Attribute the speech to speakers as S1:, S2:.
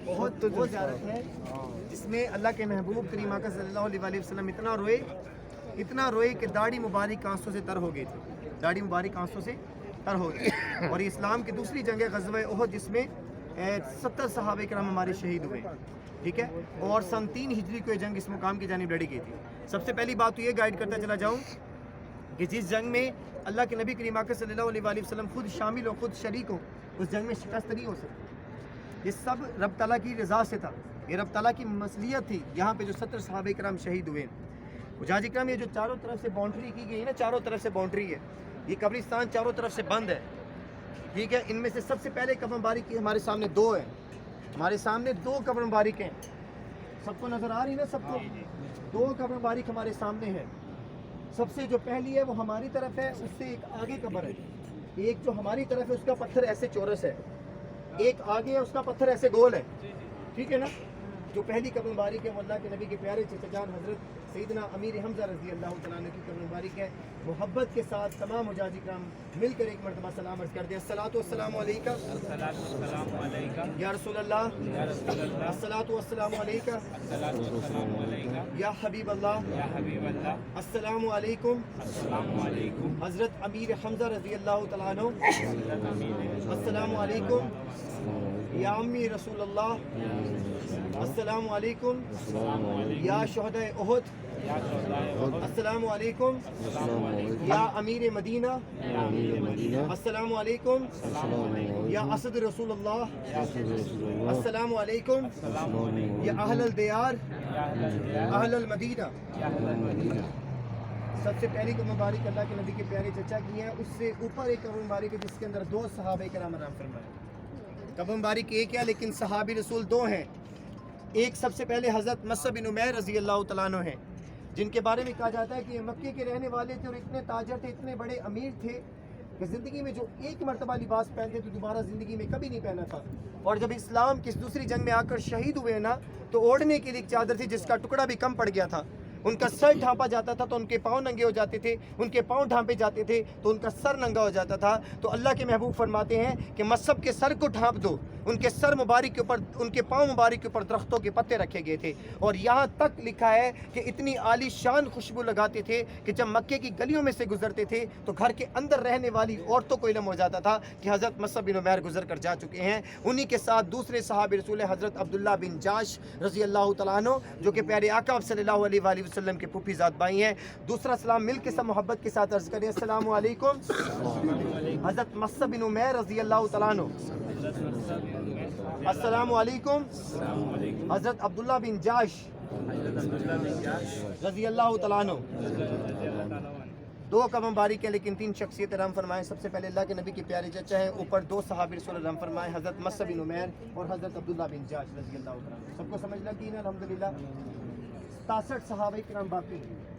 S1: بہت وہ زیارت ہے جس میں اللہ کے محبوب کریم آقا صلی اللہ علیہ وسلم اتنا روئے کہ داڑھی مبارک آنسوں سے تر ہو گئی تھی، داڑھی مبارک آنسوں سے تر ہو گئی. اور یہ اسلام کی دوسری جنگ ہے غزوہ احد، جس میں 70 صحابہ کرام ہمارے شہید ہوئے، ٹھیک ہے. اور سن 3 ہجری کو یہ جنگ اس مقام کی جانب لڑی گئی تھی. سب سے پہلی بات تو یہ گائیڈ کرتا چلا جاؤں کہ جس جنگ میں اللہ کے نبی کریم آقا صلی اللہ علیہ وسلم خود شامل ہو، خود شریک ہو، اس جنگ میں شکست نہیں ہو سکتی. یہ سب رب تعالیٰ کی رضا سے تھا، یہ رب تعالیٰ کی مصلیت تھی. یہاں پہ جو 70 صحابہ کرام شہید ہوئے، حجاج کرام، یہ جو چاروں طرف سے باؤنڈری کی گئی ہے نا، چاروں طرف سے باؤنڈری ہے، یہ قبرستان چاروں طرف سے بند ہے، ٹھیک ہے. ان میں سے سب سے پہلے قبر مبارک کی ہمارے سامنے 2 ہیں، ہمارے سامنے 2 قبر مبارک ہیں. سب کو نظر آ رہی نا، سب کو 2 قبر مبارک ہمارے سامنے ہے. سب سے جو پہلی ہے وہ ہماری طرف ہے، اس سے ایک آگے قبر ہے. ایک جو ہماری طرف ہے اس کا پتھر ایسے چورس ہے، ایک آگے ہے اس کا پتھر ایسے گول ہے، ٹھیک ہے نا. جو پہلی قبر مبارک ہے وہ اللہ کے نبی کے پیارے چچا جان حضرت سیدنا امیر حمزہ رضی اللہ تعالیٰ عنہ کی قبر مبارک ہے. محبت کے ساتھ تمام حجاج کرام مل کر ایک مرتبہ سلام عرض کر دیں. الصلاۃ والسلام علیکہ یا رسول اللہ، الصلاۃ والسلام علیکہ یا حبیب اللہ، السلام علیکم حضرت امیر حمزہ رضی اللہ تعالیٰ عنہ، السلام علیکم یا امی رسول اللہ، السلام علیکم یا شہداء احد، السلام علیکم یا امیر مدینہ، السلام علیکم یا اسد رسول اللہ، السلام علیکم یا اہل الدیار، اہل المدینہ. سب سے پہلی قبر مبارک اللہ کے نبی کے پیارے چچا کی ہے، اس سے اوپر ایک قبر مبارک ہے جس کے اندر 2 صحابہ کرام آرام فرمائے. قبر مبارک ایک ہے لیکن صحابی رسول 2 ہیں. ایک سب سے پہلے حضرت مصعب بن عمیر رضی اللہ تعالیٰ عنہ ہیں، جن کے بارے میں کہا جاتا ہے کہ یہ مکے کے رہنے والے تھے اور اتنے تاجر تھے، اتنے بڑے امیر تھے کہ زندگی میں جو ایک مرتبہ لباس پہنتے تو دوبارہ زندگی میں کبھی نہیں پہنا تھا. اور جب اسلام کی دوسری جنگ میں آ کر شہید ہوئے نا، تو اوڑھنے کے لیے ایک چادر تھی جس کا ٹکڑا بھی کم پڑ گیا تھا. ان کا سر ڈھانپا جاتا تھا تو ان کے پاؤں ننگے ہو جاتے تھے، ان کے پاؤں ڈھانپے جاتے تھے تو ان کا سر ننگا ہو جاتا تھا. تو اللہ کے محبوب فرماتے ہیں کہ مصعب کے سر کو ڈھانپ دو. ان کے سر مبارک کے اوپر، ان کے پاؤں مبارک کے اوپر درختوں کے پتے رکھے گئے تھے. اور یہاں تک لکھا ہے کہ اتنی عالی شان خوشبو لگاتے تھے کہ جب مکے کی گلیوں میں سے گزرتے تھے تو گھر کے اندر رہنے والی عورتوں کو علم ہو جاتا تھا کہ حضرت مصعب بن عمیر گزر کر جا چکے ہیں. انہی کے ساتھ دوسرے صحابی رسول حضرت عبداللہ بن جاش رضی اللہ تعالیٰ عنہ، جو کہ پیارے آقا صلی اللہ علیہ وآلہ وسلم کے پھوپھی زاد بھائی ہیں. دوسرا سلام مل کے سب محبت کے ساتھ عرض کریں. السلام علیکم حضرت مصعب بن عمیر رضی اللہ تعالیٰ عنہ، السلام علیکم حضرت عبداللہ بن جاش رضی اللہ تعالیٰ عنہ. 2 قبر مبارک ہے لیکن 3 شخصیت رحم فرمائے. سب سے پہلے اللہ کے نبی کے پیارے چچا ہیں، اوپر 2 صحابی رسول رحم فرمائے، حضرت مصعب بن عمیر اور حضرت عبداللہ بن جاش رضی اللہ تعالیٰ عنہ. سب کو سمجھ لگی نا الحمدللہ. 67 صحابہ کرام باقی ہیں.